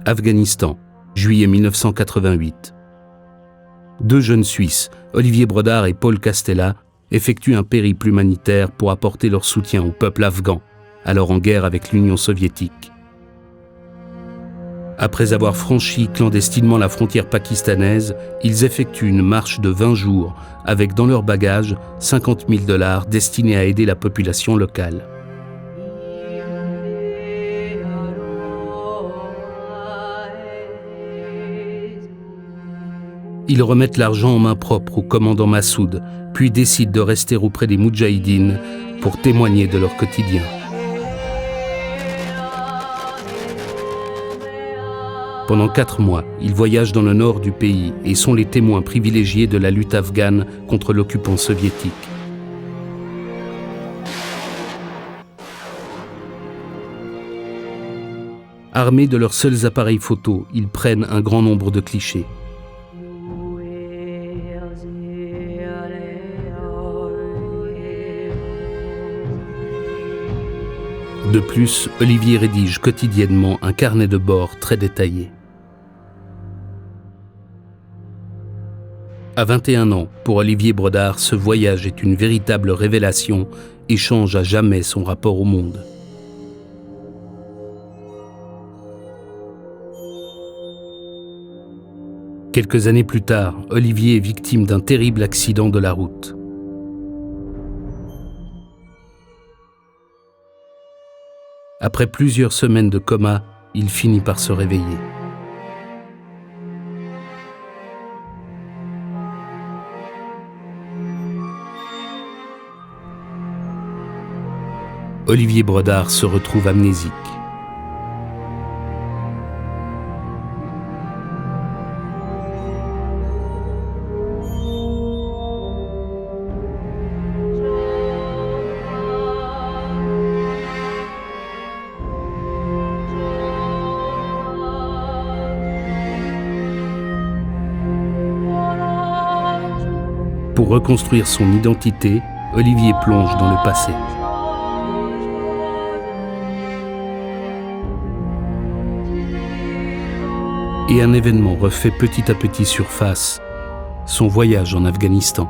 Afghanistan, juillet 1988. Deux jeunes Suisses, Olivier Brodard et Paul Castella, effectuent un périple humanitaire pour apporter leur soutien au peuple afghan, alors en guerre avec l'Union soviétique. Après avoir franchi clandestinement la frontière pakistanaise, ils effectuent une marche de 20 jours avec dans leur bagage $50 000 destinés à aider la population locale. Ils remettent l'argent en main propre au commandant Massoud, puis décident de rester auprès des Moudjahidines pour témoigner de leur quotidien. Pendant 4 mois, ils voyagent dans le nord du pays et sont les témoins privilégiés de la lutte afghane contre l'occupant soviétique. Armés de leurs seuls appareils photo, ils prennent un grand nombre de clichés. De plus, Olivier rédige quotidiennement un carnet de bord très détaillé. À 21 ans, pour Olivier Brodard, ce voyage est une véritable révélation et change à jamais son rapport au monde. Quelques années plus tard, Olivier est victime d'un terrible accident de la route. Après plusieurs semaines de coma, il finit par se réveiller. Olivier Brodard se retrouve amnésique. Pour reconstruire son identité, Olivier plonge dans le passé. Et un événement refait petit à petit surface, son voyage en Afghanistan.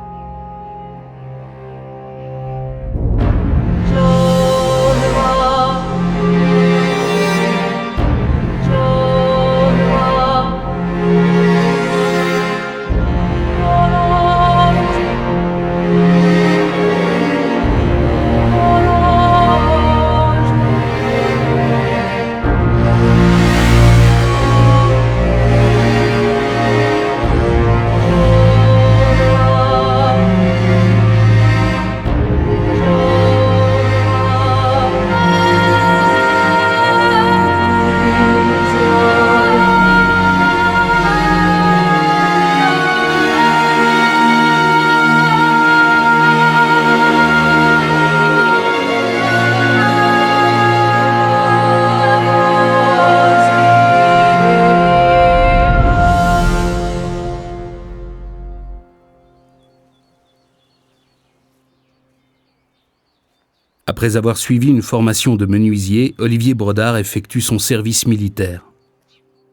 Après avoir suivi une formation de menuisier, Olivier Brodard effectue son service militaire.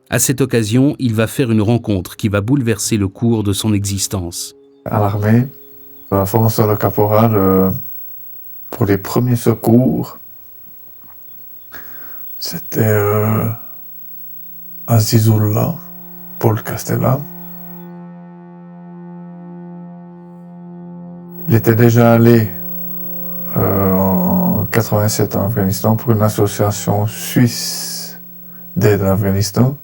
À cette occasion, il va faire une rencontre qui va bouleverser le cours de son existence. À l'armée, formation de caporal pour les premiers secours, c'était Azizullah, Paul Castella. Il était déjà allé en 87 en Afghanistan pour une association suisse d'aide à l'Afghanistan.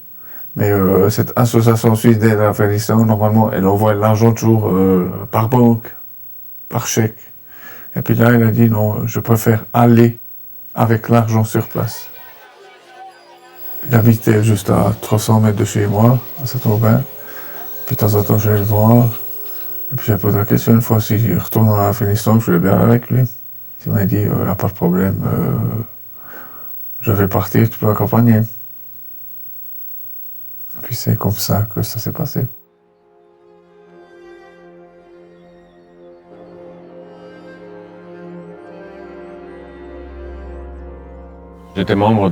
Mais cette association suisse d'aide à l'Afghanistan, normalement, elle envoie l'argent toujours par banque, par chèque. Et puis là, il a dit non, je préfère aller avec l'argent sur place. Il habitait juste à 300 mètres de chez moi, à Saint-Aubin. Puis de temps en temps, j'allais le voir. Et puis j'ai posé la question une fois si je retourne en Afghanistan, je voulais bien aller avec lui. Il m'a dit, il n'y a pas de problème, je vais partir, tu peux m'accompagner. Et puis c'est comme ça que ça s'est passé. Je j'étais membre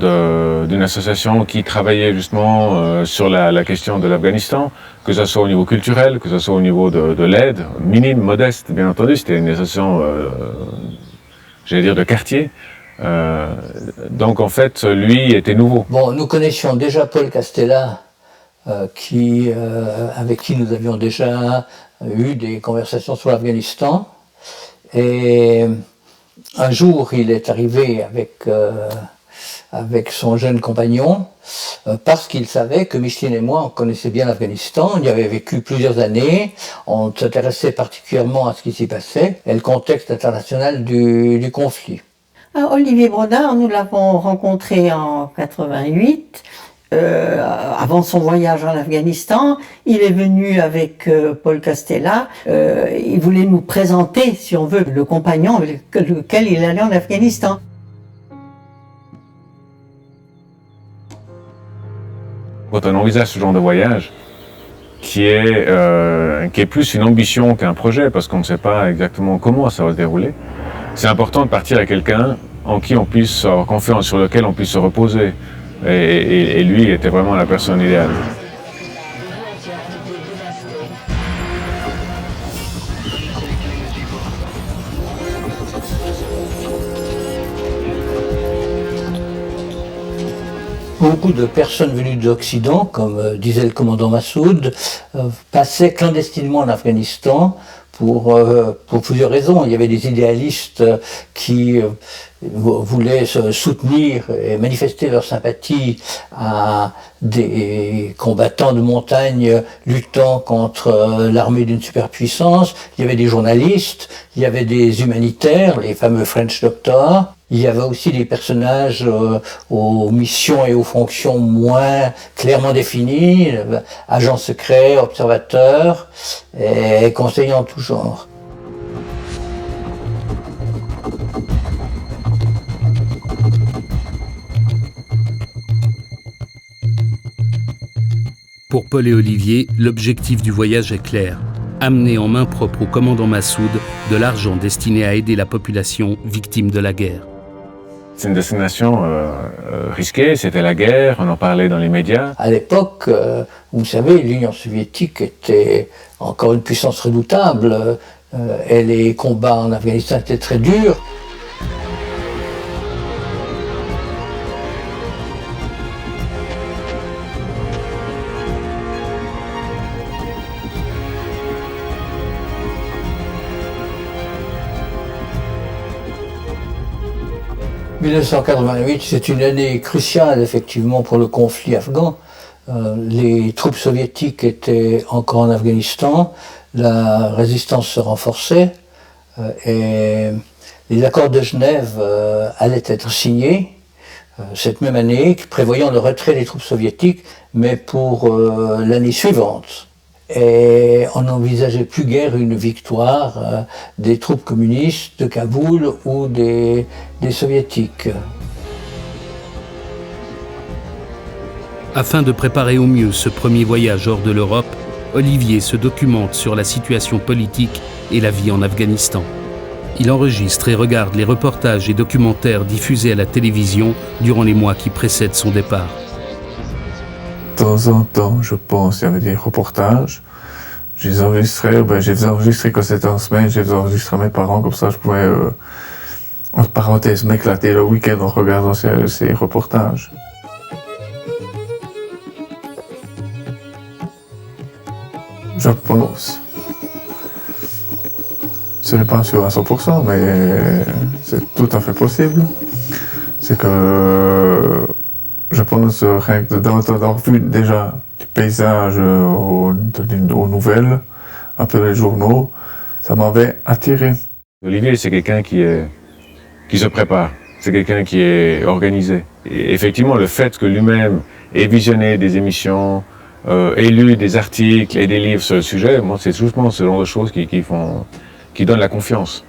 d'une association qui travaillait justement sur la question de l'Afghanistan, que ce soit au niveau culturel, que ce soit au niveau de l'aide, minime, modeste, bien entendu. C'était une association, j'allais dire, de quartier. Donc en fait, lui était nouveau. Bon, nous connaissions déjà Paul Castella, avec qui nous avions déjà eu des conversations sur l'Afghanistan. Et un jour, il est arrivé avec son jeune compagnon, parce qu'il savait que Micheline et moi, on connaissait bien l'Afghanistan, on y avait vécu plusieurs années, on s'intéressait particulièrement à ce qui s'y passait et le contexte international du conflit. Olivier Brodard, nous l'avons rencontré en 88, avant son voyage en Afghanistan. Il est venu avec Paul Castella. Il voulait nous présenter, si on veut, le compagnon avec lequel il allait en Afghanistan. Quand on envisage ce genre de voyage, qui est plus une ambition qu'un projet, parce qu'on ne sait pas exactement comment ça va se dérouler, c'est important de partir avec quelqu'un en qui on puisse avoir confiance, sur lequel on puisse se reposer. Et lui était vraiment la personne idéale. Beaucoup de personnes venues de l'Occident, comme disait le commandant Massoud, passaient clandestinement en Afghanistan pour plusieurs raisons. Il y avait des idéalistes qui voulaient soutenir et manifester leur sympathie à des combattants de montagne luttant contre l'armée d'une superpuissance. Il y avait des journalistes, il y avait des humanitaires, les fameux French Doctors. Il y avait aussi des personnages aux missions et aux fonctions moins clairement définies, agents secrets, observateurs et conseillers en tout genre. Pour Paul et Olivier, l'objectif du voyage est clair. Amener en main propre au commandant Massoud de l'argent destiné à aider la population victime de la guerre. C'est une destination risquée, c'était la guerre, on en parlait dans les médias. À l'époque, vous savez, l'Union soviétique était encore une puissance redoutable et les combats en Afghanistan étaient très durs. « 1988, c'est une année cruciale effectivement pour le conflit afghan. Les troupes soviétiques étaient encore en Afghanistan, la résistance se renforçait et les accords de Genève allaient être signés cette même année, prévoyant le retrait des troupes soviétiques, mais pour l'année suivante. Et on n'envisageait plus guère une victoire des troupes communistes de Kaboul ou des soviétiques. Afin de préparer au mieux ce premier voyage hors de l'Europe, Olivier se documente sur la situation politique et la vie en Afghanistan. Il enregistre et regarde les reportages et documentaires diffusés à la télévision durant les mois qui précèdent son départ. De temps en temps, je pense, il y avait des reportages. Je les enregistrais, je les enregistrais quand c'était en semaine, je les enregistrais à mes parents, comme ça je pouvais, en parenthèse, m'éclater le week-end en regardant ces reportages. Je pense. Ce n'est pas sûr à 100%, mais c'est tout à fait possible. C'est que je pense rien que d'avoir vu déjà les paysages aux nouvelles, un peu les journaux, ça m'avait attiré. Olivier, c'est quelqu'un qui se prépare, c'est quelqu'un qui est organisé. Et effectivement, le fait que lui-même ait visionné des émissions, ait lu des articles et des livres sur le sujet, moi, c'est justement ce genre de choses qui donnent la confiance.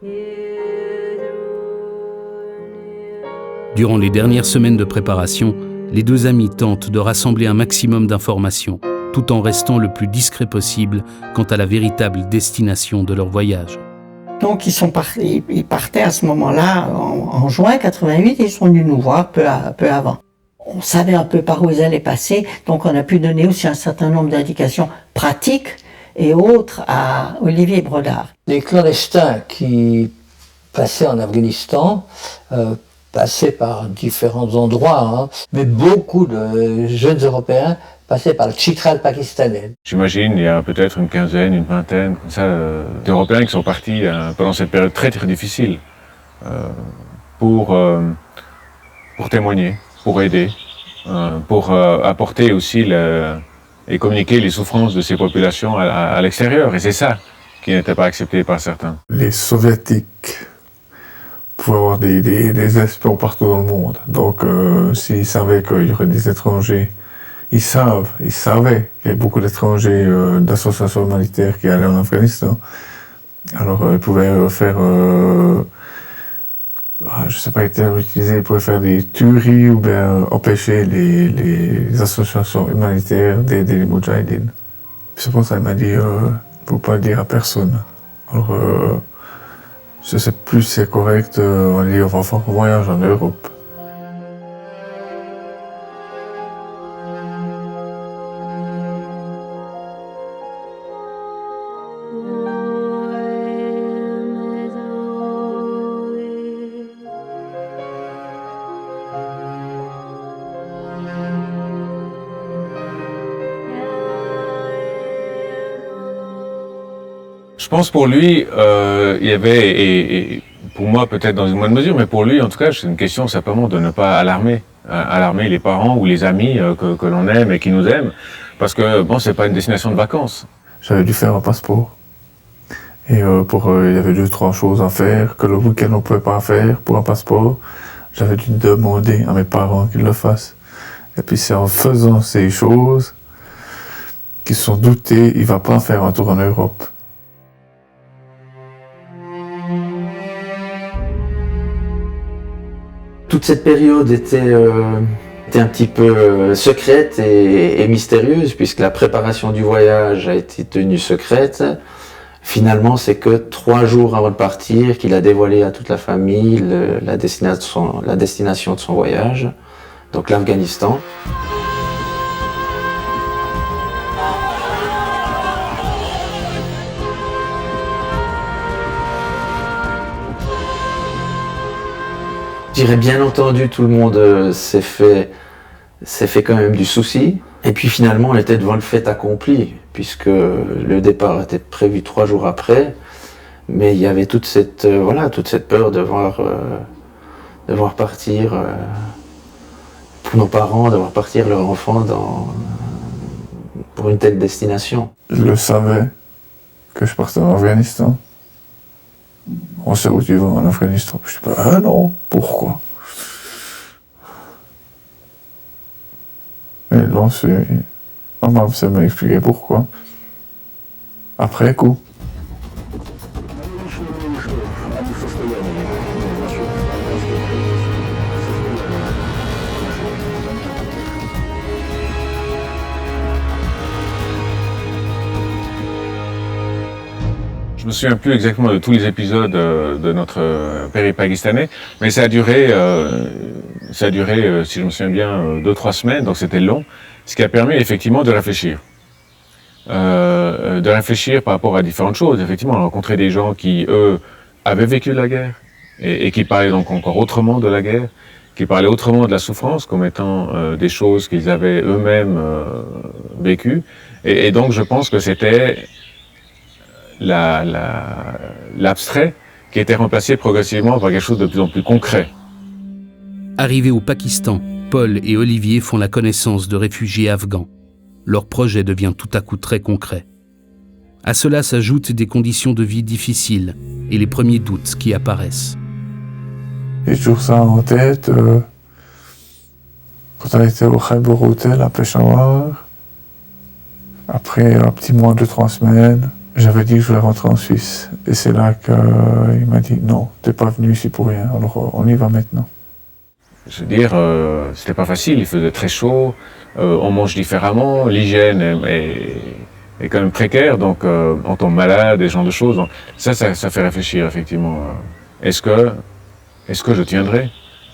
Yeah. Durant les dernières semaines de préparation, les deux amis tentent de rassembler un maximum d'informations, tout en restant le plus discret possible quant à la véritable destination de leur voyage. Donc ils partaient à ce moment-là, en juin 88, et ils sont venus nous voir peu avant. On savait un peu par où ils allaient passer, donc on a pu donner aussi un certain nombre d'indications pratiques et autres à Olivier Brodard. Les clandestins qui passaient en Afghanistan passaient par différents endroits, mais beaucoup de jeunes Européens passaient par le Chitral pakistanais. J'imagine il y a peut-être une quinzaine, une vingtaine comme ça, d'Européens qui sont partis pendant cette période très très difficile pour témoigner, pour aider, pour apporter aussi et communiquer les souffrances de ces populations à l'extérieur. Et c'est ça qui n'était pas accepté par certains. Les soviétiques pouvaient avoir des espions partout dans le monde. Donc s'ils savaient qu'il y aurait des étrangers, ils savaient qu'il y avait beaucoup d'étrangers d'associations humanitaires qui allaient en Afghanistan. Alors ils pouvaient faire, je ne sais pas quel terme utiliser, ils pouvaient faire des tueries ou bien empêcher les associations humanitaires d'aider les Moudjahidines. C'est pour ça qu'il m'a dit, il ne faut pas le dire à personne. Alors je ne sais plus si c'est correct, on dit on va faire un voyage en Europe. Je pense pour lui, il y avait, et pour moi peut-être dans une moindre mesure, mais pour lui en tout cas, c'est une question simplement de ne pas alarmer les parents ou les amis que l'on aime et qui nous aiment, parce que bon, c'est pas une destination de vacances. J'avais dû faire un passeport. Et il y avait 2-3 choses à faire que le week-end on ne pouvait pas faire pour un passeport. J'avais dû demander à mes parents qu'ils le fassent. Et puis c'est en faisant ces choses qu'ils se sont doutés, il ne va pas faire un tour en Europe. Toute cette période était un petit peu secrète et mystérieuse, puisque la préparation du voyage a été tenue secrète. Finalement, c'est que 3 jours avant de partir qu'il a dévoilé à toute la famille la destination de son voyage, donc l'Afghanistan. Je dirais bien entendu, tout le monde s'est fait quand même du souci. Et puis finalement, on était devant le fait accompli, puisque le départ était prévu 3 jours après. Mais il y avait toute cette peur de voir partir, pour nos parents, de voir partir leur enfant pour une telle destination. Je le savais que je partais en Afghanistan. On sait où tu vas en Afghanistan. Je dis pas, ah non, pourquoi? Et là, maman m'a expliqué pourquoi. Après coup. Je me souviens plus exactement de tous les épisodes de notre périple pakistanais, mais ça a duré, si je me souviens bien, 2-3 semaines, donc c'était long, ce qui a permis effectivement de réfléchir. De réfléchir par rapport à différentes choses. Effectivement, on a rencontré des gens qui, eux, avaient vécu la guerre et qui parlaient donc encore autrement de la guerre, qui parlaient autrement de la souffrance comme étant des choses qu'ils avaient eux-mêmes vécues. Et donc, je pense que c'était l'abstrait qui était remplacé progressivement par quelque chose de plus en plus concret. Arrivés au Pakistan, Paul et Olivier font la connaissance de réfugiés afghans. Leur projet devient tout à coup très concret. À cela s'ajoutent des conditions de vie difficiles et les premiers doutes qui apparaissent. J'ai toujours ça en tête. Quand on était au Khyber Hotel à Peshawar, après un petit mois, 2-3 semaines, j'avais dit que je voulais rentrer en Suisse. Et c'est là qu'il m'a dit « Non, t'es pas venu ici pour rien, alors on y va maintenant ». je veux dire, c'était pas facile, il faisait très chaud, on mange différemment, l'hygiène est quand même précaire, donc on tombe malade, des genres de choses. Donc, ça fait réfléchir, effectivement. Est-ce que je tiendrai?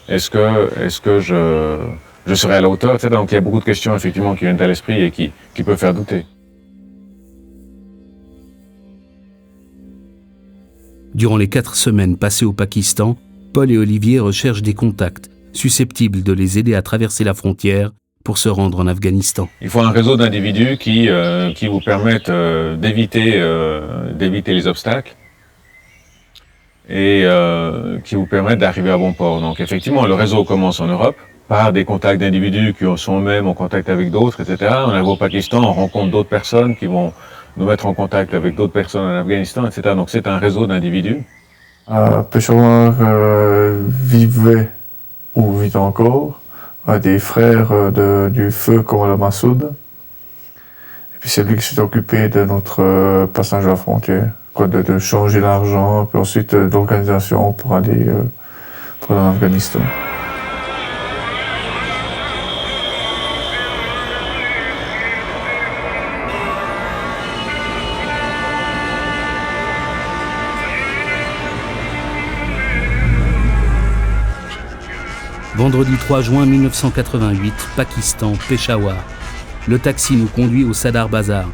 Est-ce que je serai à la hauteur, etc. Donc il y a beaucoup de questions, effectivement, qui viennent à l'esprit et qui peuvent faire douter. Durant les 4 semaines passées au Pakistan, Paul et Olivier recherchent des contacts susceptibles de les aider à traverser la frontière pour se rendre en Afghanistan. Il faut un réseau d'individus qui vous permettent d'éviter les obstacles et qui vous permettent d'arriver à bon port. Donc effectivement, le réseau commence en Europe par des contacts d'individus qui sont eux-mêmes en contact avec d'autres, etc. On arrive au Pakistan, on rencontre d'autres personnes qui vont nous mettre en contact avec d'autres personnes en Afghanistan, etc. Donc c'est un réseau d'individus. Peshawar vivait, ou vit encore, des frères du feu commandant Massoud. Et puis c'est lui qui s'est occupé de notre passage à la frontière, de changer l'argent, puis ensuite d'organisation pour aller en Afghanistan. Vendredi 3 juin 1988, Pakistan, Peshawar. Le taxi nous conduit au Sadar Bazar,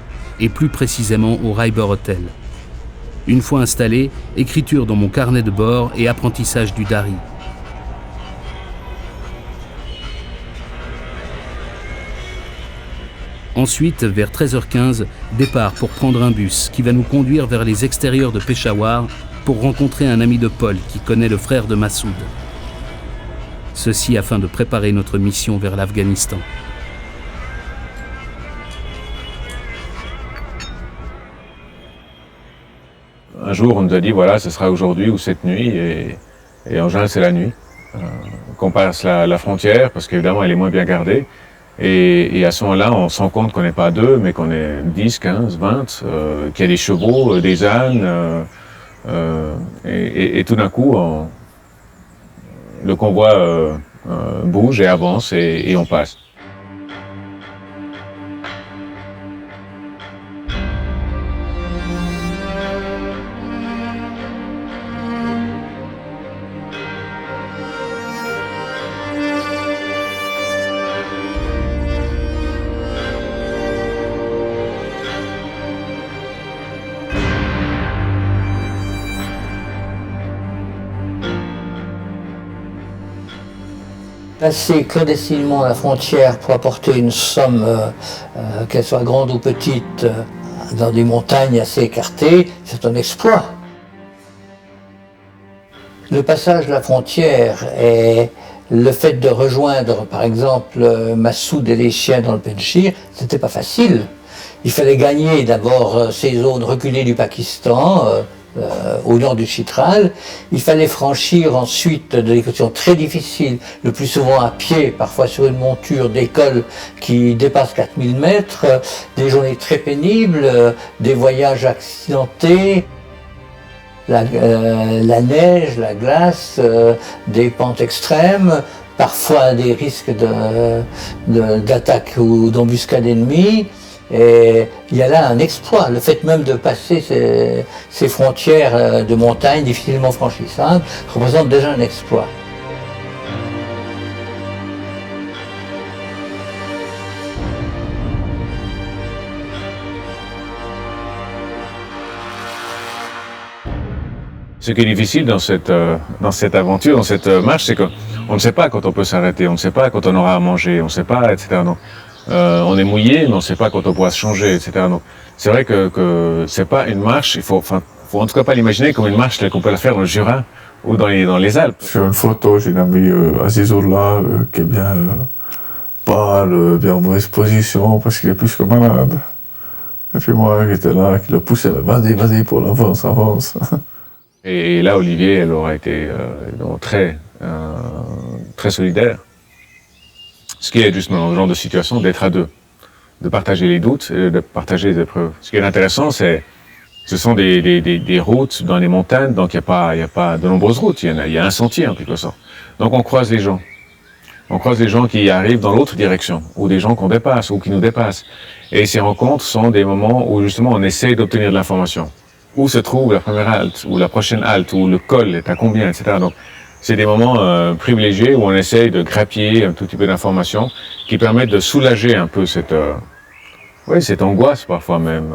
et plus précisément au Raiber Hotel. Une fois installé, écriture dans mon carnet de bord et apprentissage du Dari. Ensuite, vers 13h15, départ pour prendre un bus qui va nous conduire vers les extérieurs de Peshawar pour rencontrer un ami de Paul qui connaît le frère de Massoud. Ceci afin de préparer notre mission vers l'Afghanistan. Un jour, on nous a dit, voilà, ce sera aujourd'hui ou cette nuit, et en général, c'est la nuit, qu'on passe la frontière, parce qu'évidemment, elle est moins bien gardée. Et à ce moment-là, on se rend compte qu'on n'est pas 2, mais qu'on est 10, 15, 20, qu'il y a des chevaux, des ânes, et tout d'un coup, le convoi bouge et avance et on passe. Passer clandestinement la frontière pour apporter une somme, qu'elle soit grande ou petite, dans des montagnes assez écartées, c'est un exploit. Le passage de la frontière et le fait de rejoindre, par exemple, Massoud et les chiens dans le Penchir, c'était pas facile. Il fallait gagner d'abord ces zones reculées du Pakistan, au nord du Chitral. Il fallait franchir ensuite des questions très difficiles, le plus souvent à pied, parfois sur une monture d'école qui dépasse 4000 mètres, des journées très pénibles, des voyages accidentés, la neige, la glace, des pentes extrêmes, parfois des risques d'attaque ou d'embuscade ennemie. Et il y a là un exploit, le fait même de passer ces frontières de montagne difficilement franchissables représente déjà un exploit. Ce qui est difficile dans cette aventure, dans cette marche, c'est qu'on ne sait pas quand on peut s'arrêter, on ne sait pas quand on aura à manger, on ne sait pas, etc. Donc, on est mouillé, mais on ne sait pas quand on pourra se changer, etc. Donc, c'est vrai que c'est pas une marche, il faut en tout cas pas l'imaginer comme une marche telle qu'on peut la faire dans le Jura ou dans les Alpes. Sur une photo, j'ai un ami Azizullah qui est bien pâle, bien en mauvaise position parce qu'il est plus que malade. Et puis moi qui étais là, qui le poussait, vas-y, pour l'avance, avance. Et là, Olivier, elle aura été très solidaire. Ce qui est justement dans ce genre de situation d'être à deux, de partager les doutes, et de partager les épreuves. Ce qui est intéressant, ce sont des routes dans les montagnes, donc il n'y a pas de nombreuses routes, il y a un sentier en quelque sorte. Donc on croise les gens. On croise des gens qui arrivent dans l'autre direction, ou des gens qu'on dépasse, ou qui nous dépassent. Et ces rencontres sont des moments où justement on essaye d'obtenir de l'information. Où se trouve la première halte, ou la prochaine halte, ou le col est à combien, etc. Donc c'est des moments privilégiés où on essaye de grappiller un tout petit peu d'informations qui permettent de soulager un peu cette angoisse parfois même.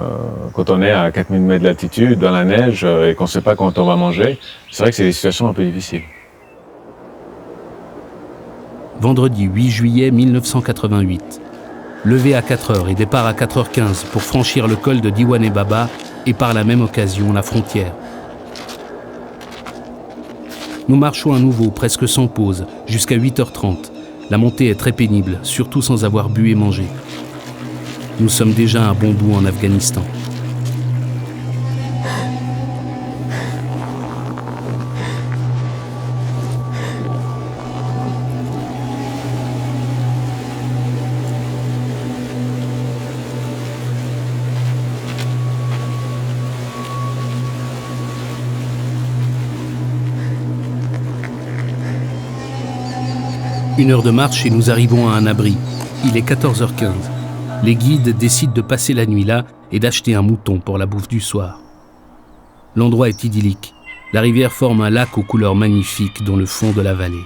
Quand on est à 4000 mètres d'altitude, dans la neige, et qu'on ne sait pas quand on va manger, c'est vrai que c'est des situations un peu difficiles. Vendredi 8 juillet 1988. Levé à 4h et départ à 4h15 pour franchir le col de Diwane Baba et par la même occasion la frontière. Nous marchons à nouveau, presque sans pause, jusqu'à 8h30. La montée est très pénible, surtout sans avoir bu et mangé. Nous sommes déjà un bon bout en Afghanistan. Une heure de marche et nous arrivons à un abri. Il est 14h15. Les guides décident de passer la nuit là et d'acheter un mouton pour la bouffe du soir. L'endroit est idyllique. La rivière forme un lac aux couleurs magnifiques dans le fond de la vallée.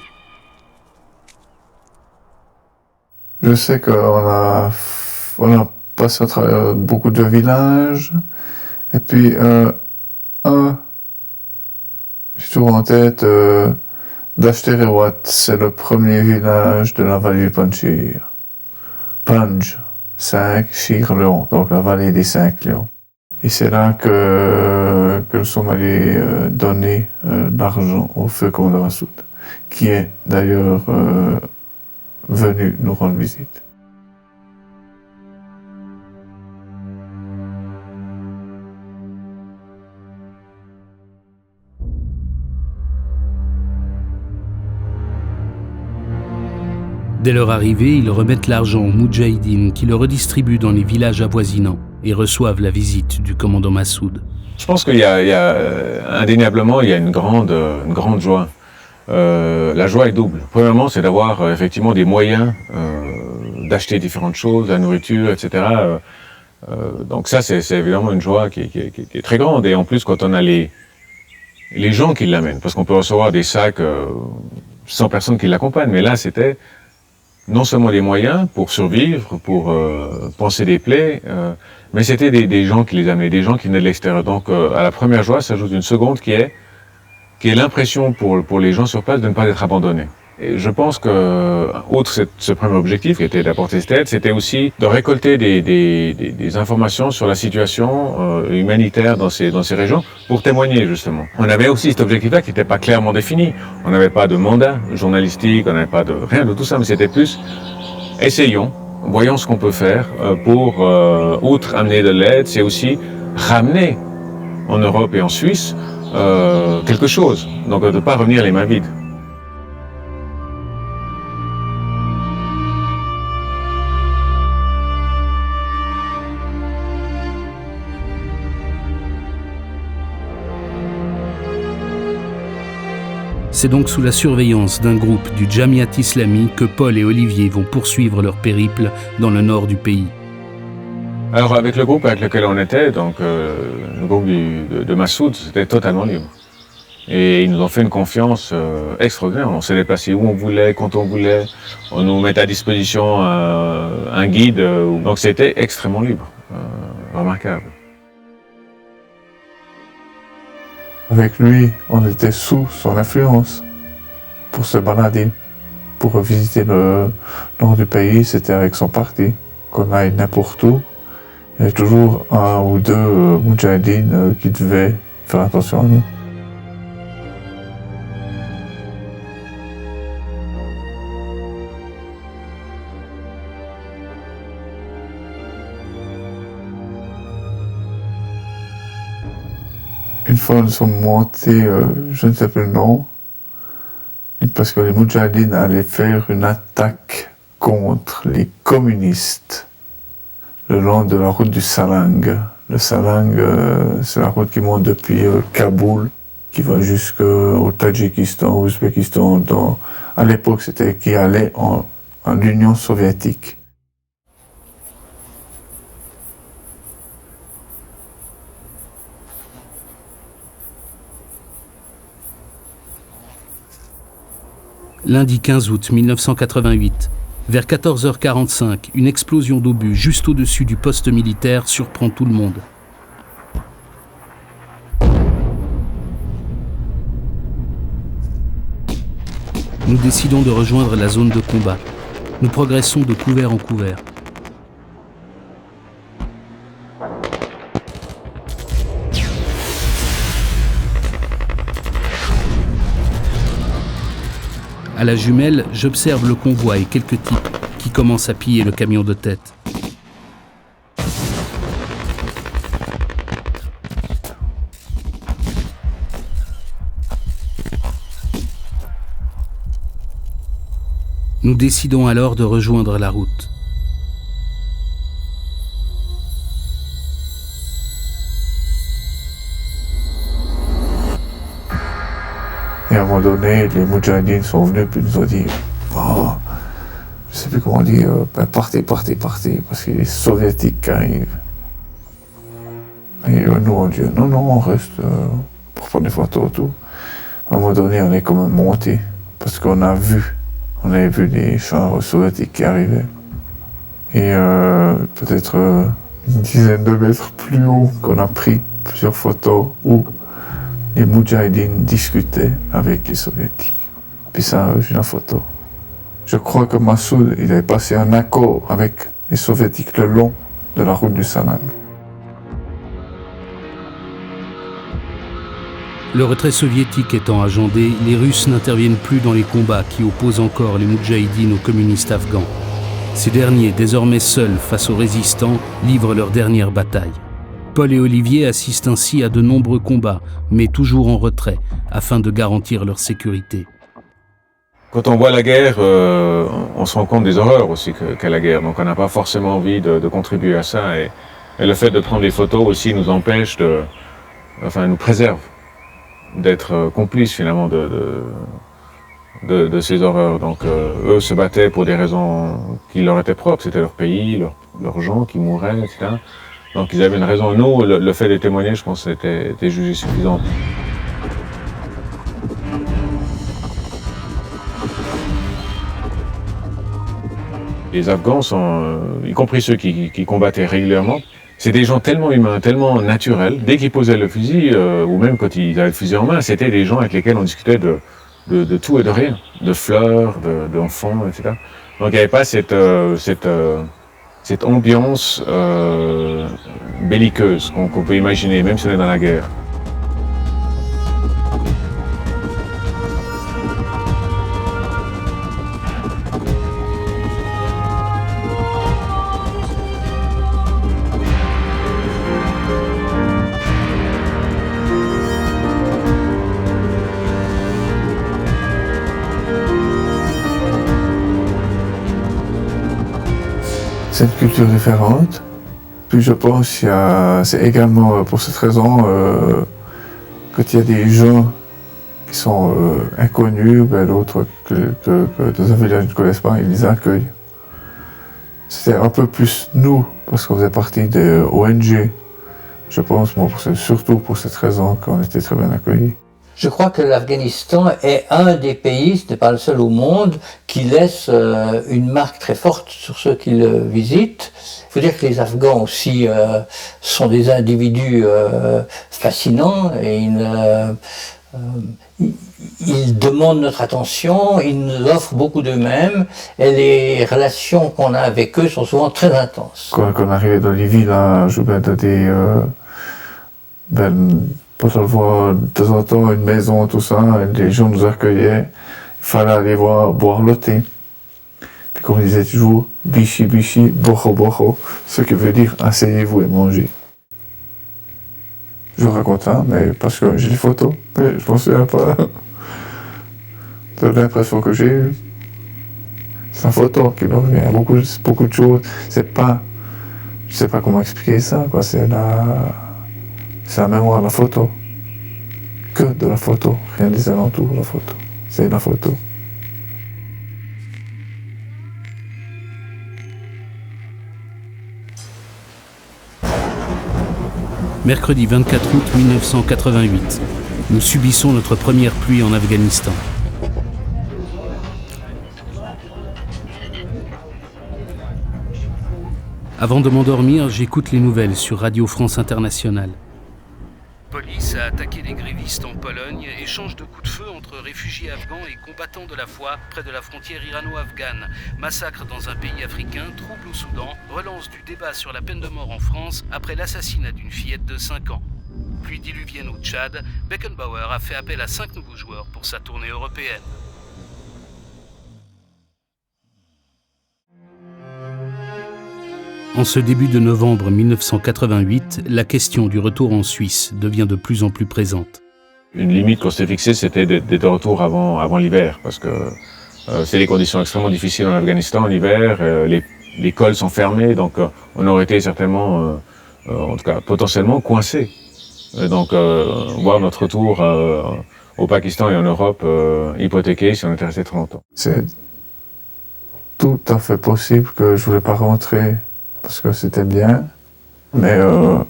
Je sais qu'on a passé à travers beaucoup de villages. Et puis, j'ai toujours en tête Dashterewat, c'est le premier village de la vallée du Panjshir. Panj, 5, Shir, Lion, donc la vallée des 5 lions. Et c'est là que le Somalie donnait l'argent au feu commandant Massoud, qui est d'ailleurs venu nous rendre visite. Dès leur arrivée, ils remettent l'argent aux Moudjahidines qui le redistribuent dans les villages avoisinants et reçoivent la visite du commandant Massoud. Je pense qu'il y a indéniablement une grande joie. La joie est double. Premièrement, c'est d'avoir effectivement des moyens d'acheter différentes choses, la nourriture, etc. Donc ça, c'est évidemment une joie qui est très grande. Et en plus, quand on a les gens qui l'amènent, parce qu'on peut recevoir des sacs sans personne qui l'accompagne, mais là, c'était non seulement des moyens pour survivre, pour panser des plaies, mais c'était des gens qui les amenaient, des gens qui venaient de l'extérieur. Donc à la première joie s'ajoute une seconde qui est l'impression pour les gens sur place de ne pas être abandonnés. Et je pense que, outre ce premier objectif qui était d'apporter cette aide, c'était aussi de récolter des informations sur la situation humanitaire dans ces régions pour témoigner justement. On avait aussi cet objectif-là qui n'était pas clairement défini. On n'avait pas de mandat journalistique, on n'avait pas de rien de tout ça, mais c'était plus essayons, voyons ce qu'on peut faire pour, outre amener de l'aide, c'est aussi ramener en Europe et en Suisse quelque chose. Donc de ne pas revenir les mains vides. C'est donc sous la surveillance d'un groupe du Jamiat Islami que Paul et Olivier vont poursuivre leur périple dans le nord du pays. Alors avec le groupe avec lequel on était, donc le groupe de Massoud, c'était totalement libre. Et ils nous ont fait une confiance extraordinaire. On s'est déplacé où on voulait, quand on voulait. On nous mettait à disposition un guide. Donc c'était extrêmement libre, remarquable. Avec lui, on était sous son influence pour se balader, pour visiter le nord du pays. C'était avec son parti qu'on aille n'importe où. Il y avait toujours un ou deux moudjahidines qui devaient faire attention à nous. Une fois, nous sommes montés, je ne sais plus le nom, parce que les Moudjahidines allaient faire une attaque contre les communistes le long de la route du Salang. Le Salang, c'est la route qui monte depuis Kaboul, qui va jusqu'au Tadjikistan, Ouzbékistan, à l'époque, c'était qui allait en Union soviétique. Lundi 15 août 1988, vers 14h45, une explosion d'obus juste au-dessus du poste militaire surprend tout le monde. Nous décidons de rejoindre la zone de combat. Nous progressons de couvert en couvert. À la jumelle, j'observe le convoi et quelques types qui commencent à piller le camion de tête. Nous décidons alors de rejoindre la route. Et à un moment donné, les Moudjahidines sont venus et nous ont dit oh, je ne sais plus comment dire, partez, partez, partez, parce qu'il y a les soviétiques qui arrivent. Et nous on dit non, non, on reste pour prendre des photos et tout. À un moment donné, on est quand même monté, parce qu'on avait vu des chars soviétiques qui arrivaient. Et peut-être une dizaine de mètres plus haut, qu'on a pris plusieurs photos où les Moudjahidines discutaient avec les soviétiques. Puis ça, j'ai la photo. Je crois que Massoud, il avait passé un accord avec les soviétiques le long de la route du Sanag. Le retrait soviétique étant agendé, les Russes n'interviennent plus dans les combats qui opposent encore les Moudjahidines aux communistes afghans. Ces derniers, désormais seuls face aux résistants, livrent leur dernière bataille. Paul et Olivier assistent ainsi à de nombreux combats, mais toujours en retrait, afin de garantir leur sécurité. Quand on voit la guerre, on se rend compte des horreurs aussi qu'a la guerre. Donc on n'a pas forcément envie de contribuer à ça. Et le fait de prendre des photos aussi nous empêche nous préserve d'être complices finalement de ces horreurs. Donc eux se battaient pour des raisons qui leur étaient propres. C'était leur pays, leurs gens qui mouraient, etc. Donc ils avaient une raison. Nous, le fait de témoigner, je pense, était jugé suffisant. Les Afghans sont, y compris ceux qui combattaient régulièrement, c'est des gens tellement humains, tellement naturels. Dès qu'ils posaient le fusil, ou même quand ils avaient le fusil en main, c'était des gens avec lesquels on discutait de tout et de rien, de fleurs, d'enfants, etc. Donc il n'y avait pas cette ambiance belliqueuse qu'on peut imaginer, même si on est dans la guerre. C'est une culture différente. Puis je pense c'est également pour cette raison quand il y a des gens qui sont inconnus, d'autres que dans un village ne connaissent pas, ils les accueillent. C'était un peu plus nous, parce qu'on faisait partie des ONG. Je pense, moi, surtout pour cette raison qu'on était très bien accueillis. Je crois que l'Afghanistan est un des pays, ce n'est pas le seul au monde, qui laisse une marque très forte sur ceux qui le visitent. Il faut dire que les Afghans aussi sont des individus fascinants et ils demandent notre attention, ils nous offrent beaucoup d'eux-mêmes et les relations qu'on a avec eux sont souvent très intenses. Quand on arrivait dans les villages, quand on voit de temps en temps une maison, tout ça, les gens nous accueillaient, il fallait aller boire le thé. Puis comme on disait toujours, bichi bichi, boho boho, ce qui veut dire asseyez-vous et mangez. Je vous raconte ça, mais parce que j'ai des photos, mais je m'en souviens pas de l'impression que j'ai eue. C'est la photo qui me revient, beaucoup de choses, je sais pas comment expliquer ça, quoi. C'est la mémoire de la photo. Que de la photo, rien des alentours de la photo. C'est la photo. Mercredi 24 août 1988. Nous subissons notre première pluie en Afghanistan. Avant de m'endormir, j'écoute les nouvelles sur Radio France Internationale. Police a attaqué des grévistes en Pologne, échange de coups de feu entre réfugiés afghans et combattants de la foi près de la frontière irano-afghane, massacre dans un pays africain, trouble au Soudan, relance du débat sur la peine de mort en France après l'assassinat d'une fillette de 5 ans. Pluie diluvienne au Tchad, Beckenbauer a fait appel à 5 nouveaux joueurs pour sa tournée européenne. En ce début de novembre 1988, la question du retour en Suisse devient de plus en plus présente. Une limite qu'on s'est fixée, c'était d'être de retour avant l'hiver, parce que c'est des conditions extrêmement difficiles en Afghanistan l'hiver, les cols sont fermés, donc on aurait été certainement, en tout cas potentiellement coincés. Donc voir notre retour au Pakistan et en Europe hypothéqué si on était resté trop longtemps. C'est tout à fait possible que je voulais pas rentrer parce que c'était bien, mais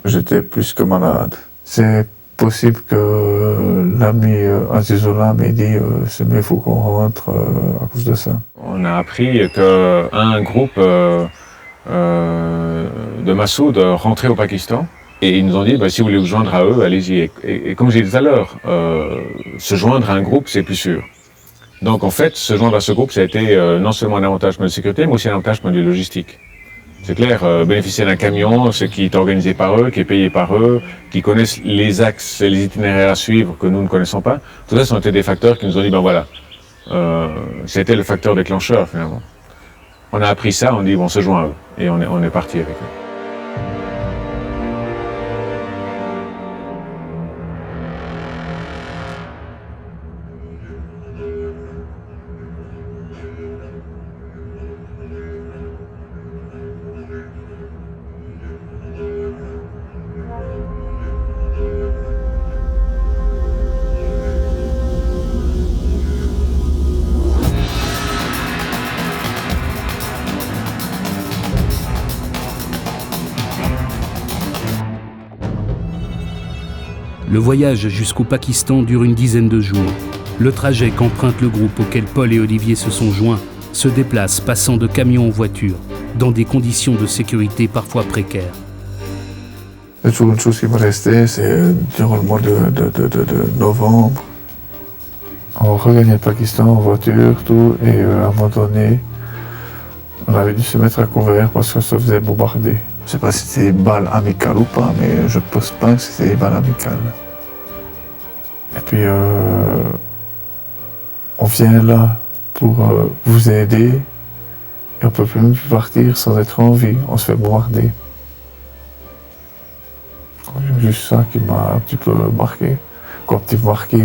j'étais plus que malade. C'est possible que l'ami Azizullah m'ait dit c'est mieux, il faut qu'on rentre à cause de ça. On a appris qu'un groupe de Massoud rentrait au Pakistan et ils nous ont dit si vous voulez vous joindre à eux, allez-y. Et comme j'ai dit tout à l'heure, se joindre à un groupe, c'est plus sûr. Donc en fait, se joindre à ce groupe, ça a été non seulement un avantage point de sécurité, mais aussi un avantage point de vue logistique. C'est clair, bénéficier d'un camion, ce qui est organisé par eux, qui est payé par eux, qui connaissent les axes et les itinéraires à suivre que nous ne connaissons pas, tout ça, ce sont été des facteurs qui nous ont dit, voilà, c'était le facteur déclencheur finalement. On a appris ça, on dit, on se joint à eux, et on est parti avec eux. Le voyage jusqu'au Pakistan dure une dizaine de jours. Le trajet qu'emprunte le groupe auquel Paul et Olivier se sont joints se déplace passant de camion en voiture, dans des conditions de sécurité parfois précaires. C'est toujours une chose qui me restait, c'est durant le mois de novembre. On regagnait le Pakistan en voiture, tout, et à un moment donné, on avait dû se mettre à couvert parce qu'on se faisait bombarder. Je ne sais pas si c'était des balles amicales ou pas, mais je ne pense pas que c'était des balles amicales. Et puis, on vient là pour vous aider, et on ne peut plus partir sans être en vie, on se fait bombarder. C'est juste ça qui m'a un petit peu marqué. Quand tu marqué,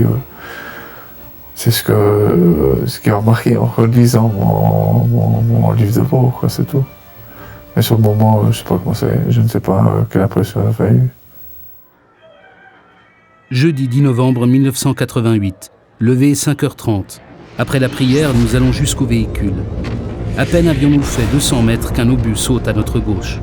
c'est ce qui m'a marqué en relisant mon livre de bord, c'est tout. Mais sur le moment, je ne sais pas quelle impression j'avais eue. Jeudi 10 novembre 1988, levé 5h30. Après la prière, nous allons jusqu'au véhicule. À peine avions-nous fait 200 mètres qu'un obus saute à notre gauche.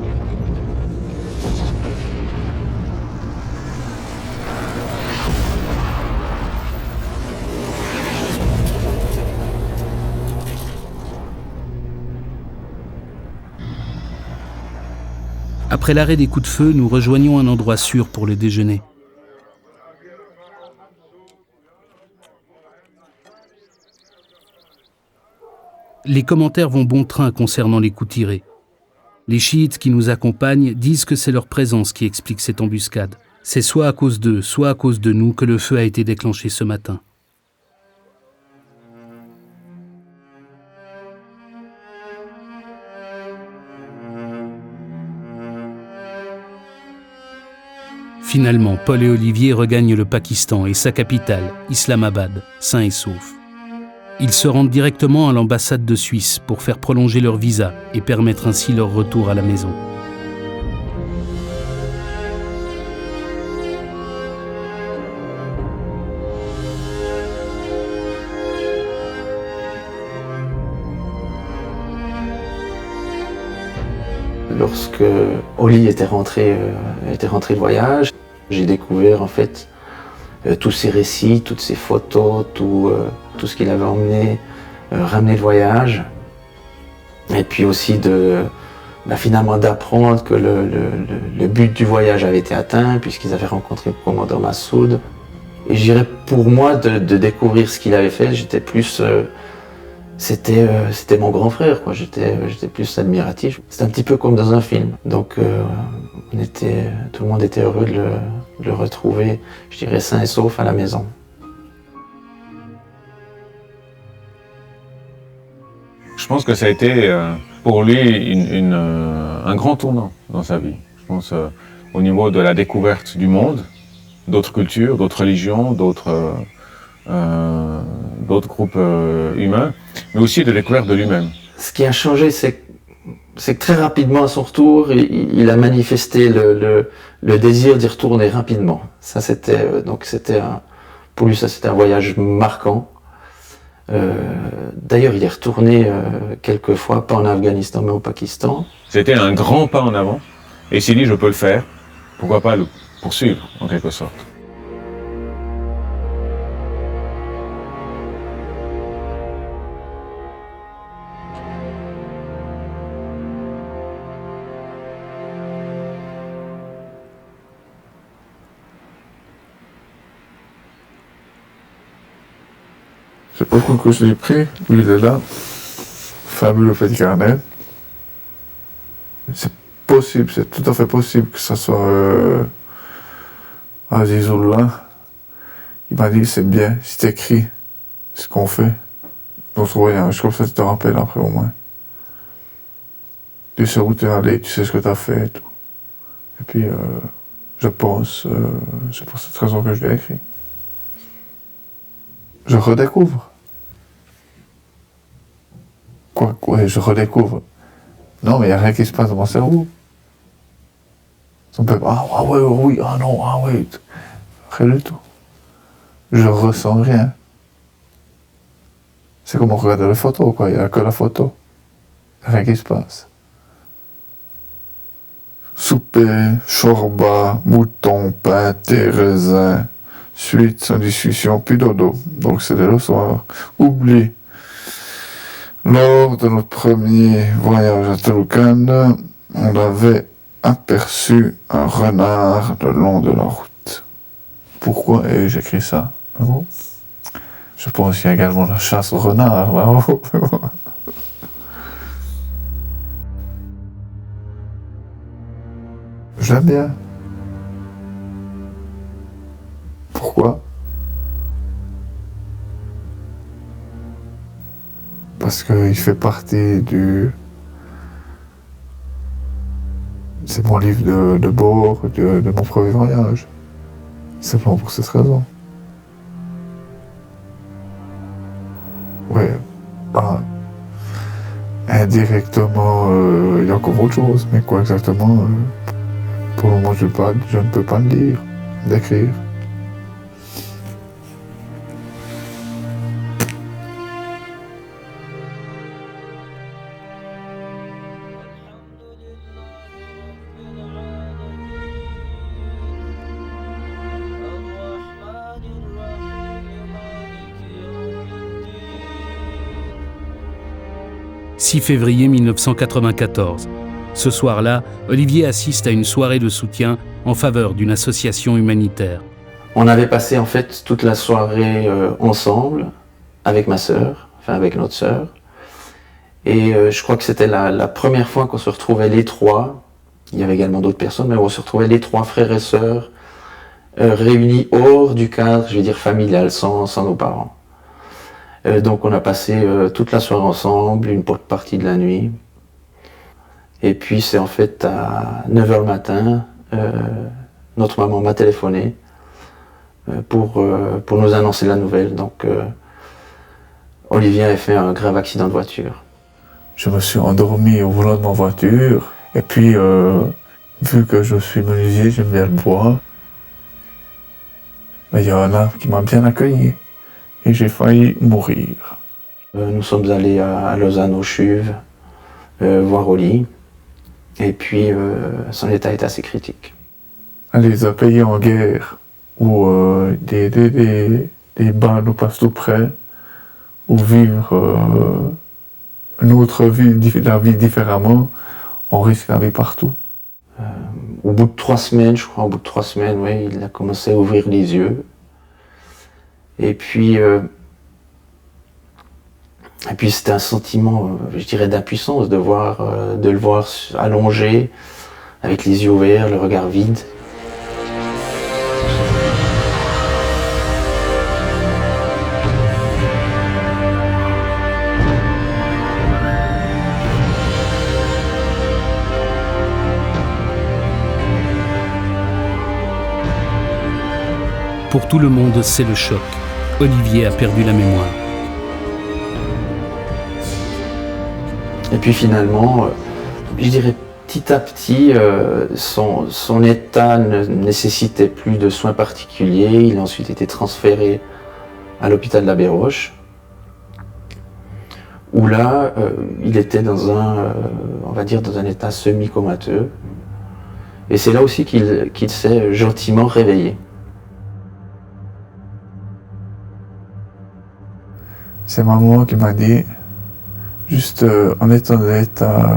Après l'arrêt des coups de feu, nous rejoignons un endroit sûr pour le déjeuner. Les commentaires vont bon train concernant les coups tirés. Les chiites qui nous accompagnent disent que c'est leur présence qui explique cette embuscade. C'est soit à cause d'eux, soit à cause de nous que le feu a été déclenché ce matin. Finalement, Paul et Olivier regagnent le Pakistan et sa capitale, Islamabad, sains et saufs. Ils se rendent directement à l'ambassade de Suisse pour faire prolonger leur visa et permettre ainsi leur retour à la maison. Lorsque Oli était rentré de voyage, J'ai découvert en fait tous ces récits, toutes ces photos, tout ce qu'il avait emmené, ramené de voyage. Et puis aussi finalement d'apprendre que le but du voyage avait été atteint puisqu'ils avaient rencontré le commandant Massoud. Et je dirais pour moi de découvrir ce qu'il avait fait, j'étais plus... c'était mon grand frère, quoi. J'étais plus admiratif. C'était un petit peu comme dans un film. Donc tout le monde était heureux de le retrouver, je dirais sain et sauf à la maison. Je pense que ça a été pour lui un grand tournant dans sa vie. Je pense au niveau de la découverte du monde, d'autres cultures, d'autres religions, d'autres groupes humains, mais aussi de découverte de lui-même. Ce qui a changé, c'est que très rapidement à son retour, il a manifesté le désir d'y retourner rapidement. Ça, pour lui, ça c'était un voyage marquant. D'ailleurs, il est retourné quelques fois, pas en Afghanistan, mais au Pakistan. C'était un grand pas en avant, et il s'est dit, je peux le faire, pourquoi pas le poursuivre, en quelque sorte. C'est pas coup que je l'ai pris, lui il est là, fabuleux petit carnet. C'est possible, c'est tout à fait possible que ça soit Azizullah. Il m'a dit c'est bien, si t'écris ce qu'on fait, notre voyage, comme ça tu te rappelles après au moins. Tu sais où t'es allé, tu sais ce que t'as fait et tout. Et puis je pense, c'est pour cette raison que je l'ai écrit. Je redécouvre. Quoi, je redécouvre. Non, mais il n'y a rien qui se passe dans mon cerveau. On peut pas, ah ouais, oui, ah non, ah ouais. Rien du tout. Je ressens rien. C'est comme on regarde les photos, quoi. Il n'y a que la photo. Rien qui se passe. Souper, chorba, mouton, pain, thé, raisin. Suite, sans discussion, puis dodo. Donc c'est dès le soir. Oublie. Lors de notre premier voyage à Taroukan, on avait aperçu un renard le long de la route. Pourquoi ai-je écrit ça? Bon. Je pense qu'il y a également la chasse au renard. Bravo. Je l'aime bien. Pourquoi? Parce qu'il fait partie du... C'est mon livre de bord de mon premier voyage. Simplement pour cette raison. Ouais, bah, indirectement, il y a encore autre chose, mais quoi exactement, pour le moment je ne peux pas le lire, d'écrire. « 6 février 1994. Ce soir-là, Olivier assiste à une soirée de soutien en faveur d'une association humanitaire. On avait passé en fait toute la soirée ensemble, avec ma sœur, enfin avec notre sœur. Et je crois que c'était la première fois qu'on se retrouvait les trois. Il y avait également d'autres personnes, mais on se retrouvait les trois frères et sœurs réunis hors du cadre, je veux dire familial, sans nos parents. Donc on a passé toute la soirée ensemble, une partie de la nuit. Et puis c'est en fait à 9h le matin, notre maman m'a téléphoné pour nous annoncer la nouvelle. Donc Olivier avait fait un grave accident de voiture. Je me suis endormi au volant de ma voiture. Et puis, vu que je suis menuisier, j'aime bien le bois. Mais il y a un arbre qui m'a bien accueilli. Et j'ai failli mourir. Nous sommes allés à Lausanne aux Chuves, voir Oli. Et puis, son état est assez critique. dans les pays en guerre, où des bains nous passent tout près, ou vivre une autre vie, la vie différemment, on risque la vie partout. Au bout de 3 semaines, je crois, oui, il a commencé à ouvrir les yeux. Et puis c'était un sentiment, je dirais, d'impuissance, de le voir allongé, avec les yeux ouverts, le regard vide. Pour tout le monde, c'est le choc. Olivier a perdu la mémoire. Et puis finalement, je dirais petit à petit, son état ne nécessitait plus de soins particuliers. Il a ensuite été transféré à l'hôpital de la Baie-Roche, où là, il était dans on va dire, dans un état semi-comateux. Et c'est là aussi qu'il s'est gentiment réveillé. C'est ma maman qui m'a dit, juste en étant dans l'état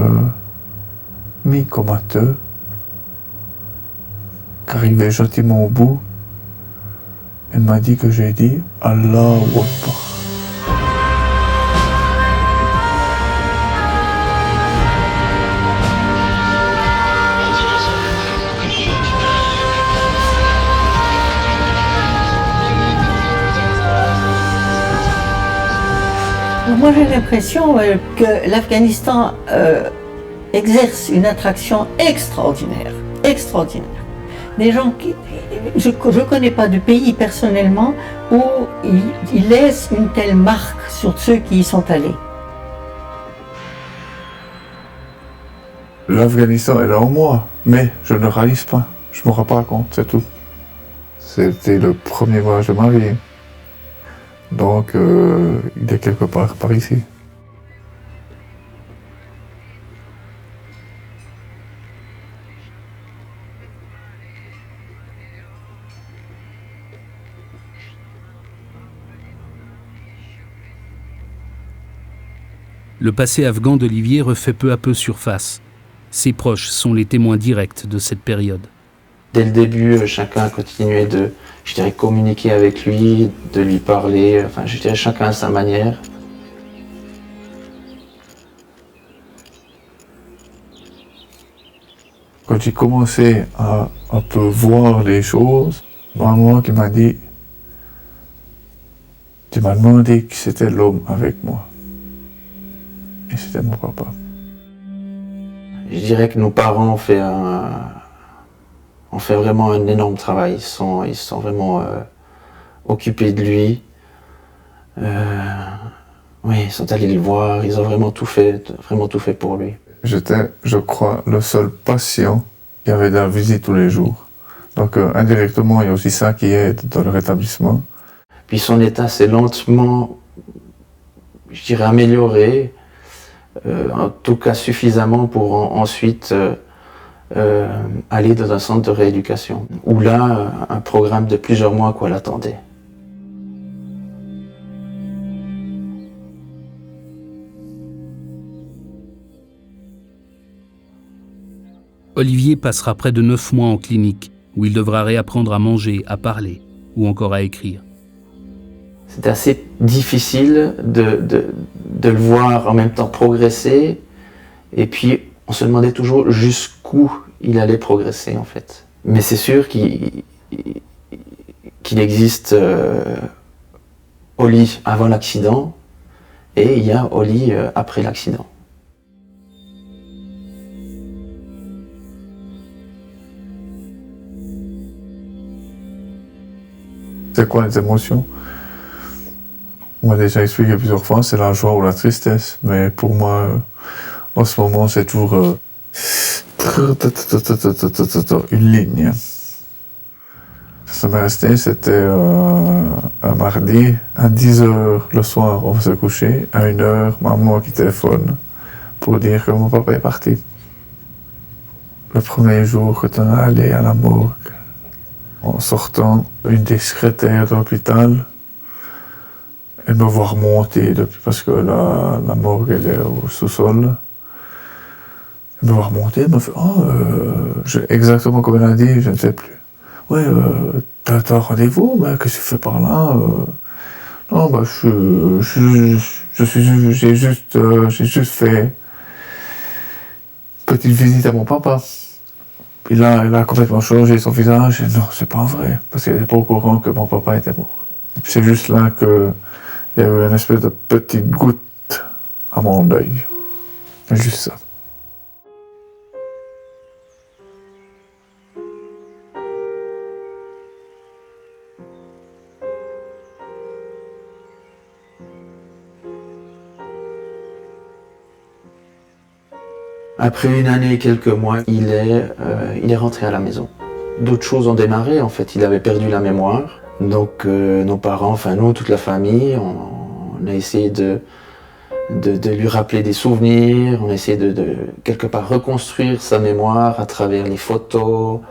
mi-comateux, qu'arrivait gentiment au bout, elle m'a dit que j'ai dit Allahu Akbar. Moi, j'ai l'impression que l'Afghanistan exerce une attraction extraordinaire, extraordinaire. Des gens qui... Je ne connais pas de pays personnellement où ils laissent une telle marque sur ceux qui y sont allés. L'Afghanistan est là en moi, mais je ne le réalise pas. Je ne me rends pas compte, c'est tout. C'était le premier voyage de ma vie. Donc, il est quelque part par ici. Le passé afghan d'Olivier refait peu à peu surface. Ses proches sont les témoins directs de cette période. Dès le début, chacun a continué de, je dirais, communiquer avec lui, de lui parler, enfin, je dirais, chacun à sa manière. Quand j'ai commencé à un peu voir les choses, maman qui m'a dit, tu m'as demandé qui c'était l'homme avec moi. Et c'était mon papa. Je dirais que nos parents ont fait vraiment un énorme travail. Ils sont vraiment occupés de lui. Oui, ils sont allés le voir. Ils ont vraiment tout fait pour lui. J'étais, je crois, le seul patient qui avait de la visite tous les jours. Donc indirectement, il y a aussi ça qui aide dans le rétablissement. Puis son état s'est lentement, je dirais, amélioré. En tout cas suffisamment pour ensuite aller dans un centre de rééducation, où là, un programme de plusieurs mois l'attendait. Olivier passera près de 9 mois en clinique, où il devra réapprendre à manger, à parler, ou encore à écrire. C'était assez difficile de le voir en même temps progresser, et puis on se demandait toujours jusqu'où il allait progresser en fait. Mais c'est sûr qu'il existe Oli avant l'accident, et il y a Oli après l'accident. C'est quoi les émotions? On m'a déjà expliqué plusieurs fois, c'est la joie ou la tristesse. Mais pour moi, en ce moment, c'est toujours une ligne. Ça m'est resté, c'était un mardi, à 10h le soir, on va se coucher. À 1h, maman qui téléphone pour dire que mon papa est parti. Le premier jour quand on est allé à la morgue, En sortant, une des secrétaires de l'hôpital, elle me voit remonter depuis, parce que la morgue elle est au sous-sol. Elle me voit remonter, elle me fait exactement comme elle a dit, je ne sais plus. Ouais, t'as un rendez-vous, ben, qu'est-ce que tu fais par là? Non, bah, j'ai juste fait une petite visite à mon papa. Puis là, elle a complètement changé son visage. Et non, c'est pas vrai, parce qu'elle n'est pas au courant que mon papa était mort. C'est juste là qu'il y a eu une espèce de petite goutte à mon œil. Juste ça. Après une année et quelques mois, il est rentré à la maison. D'autres choses ont démarré, en fait. Il avait perdu la mémoire. Donc nos parents, enfin nous, toute la famille, on a essayé de lui rappeler des souvenirs, on a essayé de quelque part reconstruire sa mémoire à travers les photos,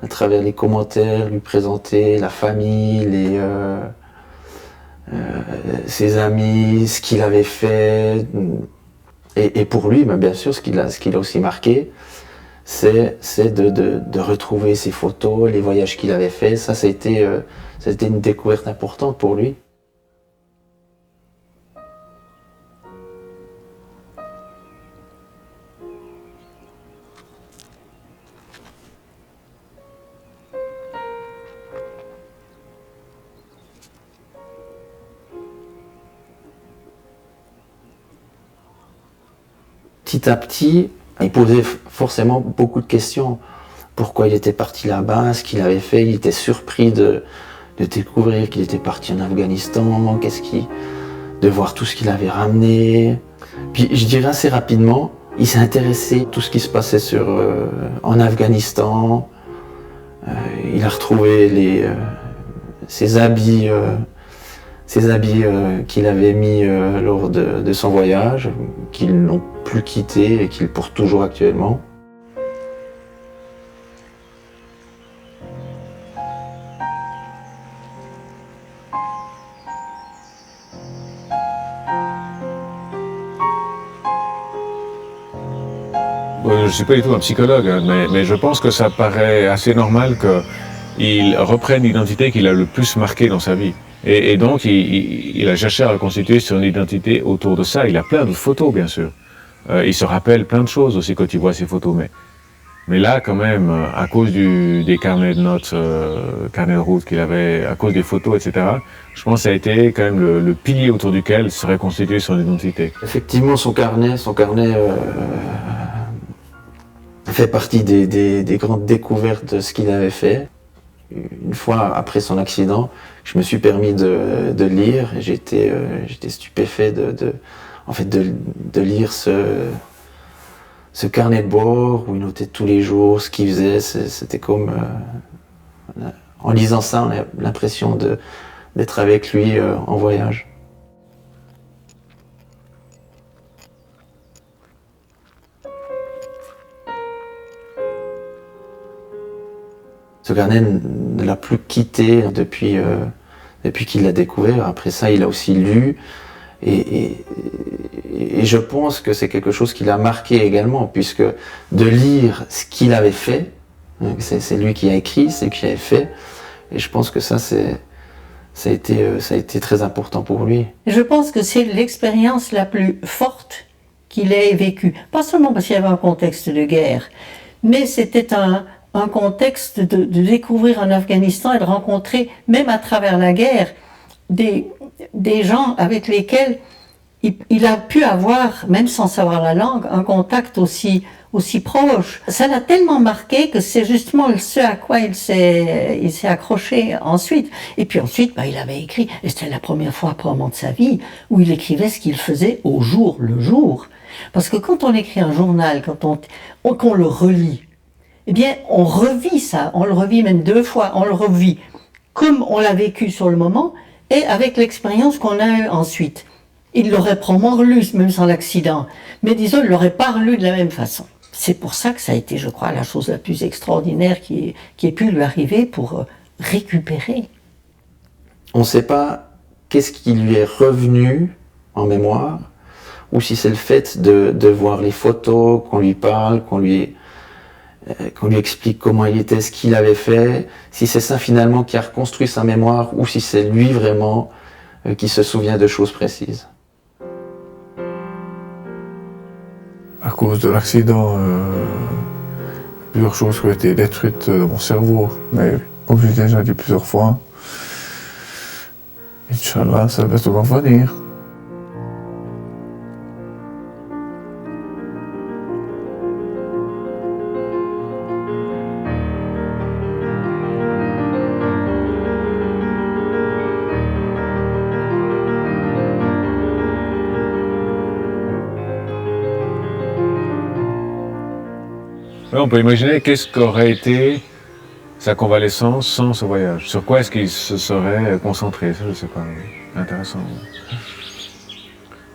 à travers les commentaires, lui présenter la famille, ses amis, ce qu'il avait fait. Et pour lui, bien sûr, ce qu'il a aussi marqué, c'est de retrouver ses photos, les voyages qu'il avait faits. Ça a été une découverte importante pour lui. Petit à petit, il posait forcément beaucoup de questions. Pourquoi il était parti là-bas, ce qu'il avait fait, il était surpris de découvrir qu'il était parti en Afghanistan, de voir tout ce qu'il avait ramené. Puis je dirais assez rapidement, il s'est intéressé à tout ce qui se passait en Afghanistan. Il a retrouvé ses habits qu'il avait mis lors de son voyage, qu'ils n'ont plus quitté et qu'il porte toujours actuellement. Je ne suis pas du tout un psychologue, hein, mais je pense que ça paraît assez normal qu'il reprenne l'identité qu'il a le plus marquée dans sa vie. Et donc, il a cherché à reconstituer son identité autour de ça. Il a plein de photos, bien sûr. Il se rappelle plein de choses aussi quand il voit ces photos. Mais là, quand même, à cause des carnets de notes, carnets de route qu'il avait, à cause des photos, etc., je pense que ça a été quand même le pilier autour duquel se reconstituer son identité. Effectivement, son carnet fait partie des grandes découvertes de ce qu'il avait fait. Une fois après son accident, je me suis permis de lire et j'étais stupéfait de lire ce carnet de bord où il notait tous les jours ce qu'il faisait. C'était comme, en lisant ça, on a l'impression d'être avec lui en voyage. Ce carnet ne l'a plus quitté depuis qu'il l'a découvert. Après ça, il a aussi lu. Et je pense que c'est quelque chose qui l'a marqué également, puisque de lire ce qu'il avait fait, c'est lui qui a écrit, c'est lui qui avait fait. Et je pense que ça a été très important pour lui. Je pense que c'est l'expérience la plus forte qu'il ait vécue. Pas seulement parce qu'il y avait un contexte de guerre, mais c'était un contexte de découvrir en Afghanistan et de rencontrer, même à travers la guerre, des gens avec lesquels il a pu avoir, même sans savoir la langue, un contact aussi proche. Ça l'a tellement marqué que c'est justement ce à quoi il s'est accroché ensuite. Et puis ensuite, il avait écrit, et c'était la première fois probablement de sa vie, où il écrivait ce qu'il faisait au jour le jour. Parce que quand on écrit un journal, qu'on le relit, eh bien, on revit ça, on le revit même 2 fois, on le revit comme on l'a vécu sur le moment et avec l'expérience qu'on a eue ensuite. Il l'aurait probablement relu, même sans l'accident, mais disons, il ne l'aurait pas relu de la même façon. C'est pour ça que ça a été, je crois, la chose la plus extraordinaire qui ait pu lui arriver pour récupérer. On ne sait pas qu'est-ce qui lui est revenu en mémoire, ou si c'est le fait de voir les photos, qu'on lui parle, qu'on lui explique comment il était, ce qu'il avait fait, si c'est ça finalement qui a reconstruit sa mémoire, ou si c'est lui vraiment qui se souvient de choses précises. À cause de l'accident, plusieurs choses ont été détruites dans mon cerveau. Mais comme j'ai déjà dit plusieurs fois, Inch'Allah, ça va tout revenir. Ouais, on peut imaginer qu'est-ce qu'aurait été sa convalescence sans ce voyage. Sur quoi est-ce qu'il se serait concentré? Ça, je ne sais pas. Intéressant.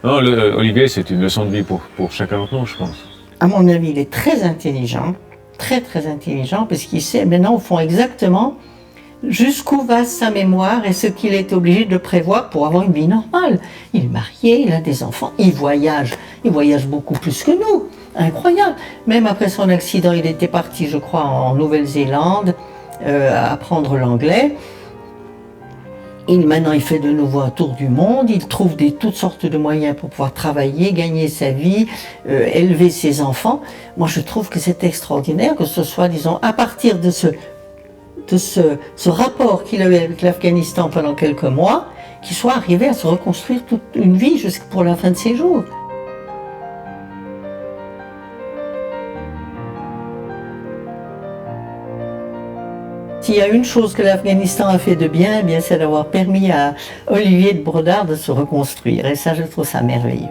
Non, Olivier, c'est une leçon de vie pour chacun d'entre nous, je pense. À mon avis, il est très intelligent, très intelligent, parce qu'il sait maintenant au fond exactement jusqu'où va sa mémoire et ce qu'il est obligé de prévoir pour avoir une vie normale. Il est marié, il a des enfants, il voyage beaucoup plus que nous. Incroyable. Même après son accident, il était parti, je crois, en Nouvelle-Zélande, apprendre l'anglais. Maintenant, il fait de nouveau un tour du monde. Il trouve toutes sortes de moyens pour pouvoir travailler, gagner sa vie, élever ses enfants. Moi, je trouve que c'est extraordinaire que ce soit, disons, à partir de ce rapport qu'il a eu avec l'Afghanistan pendant quelques mois, qu'il soit arrivé à se reconstruire toute une vie jusqu'à pour la fin de ses jours. S'il y a une chose que l'Afghanistan a fait de bien, c'est d'avoir permis à Olivier de Brodard de se reconstruire. Et ça, je trouve ça merveilleux.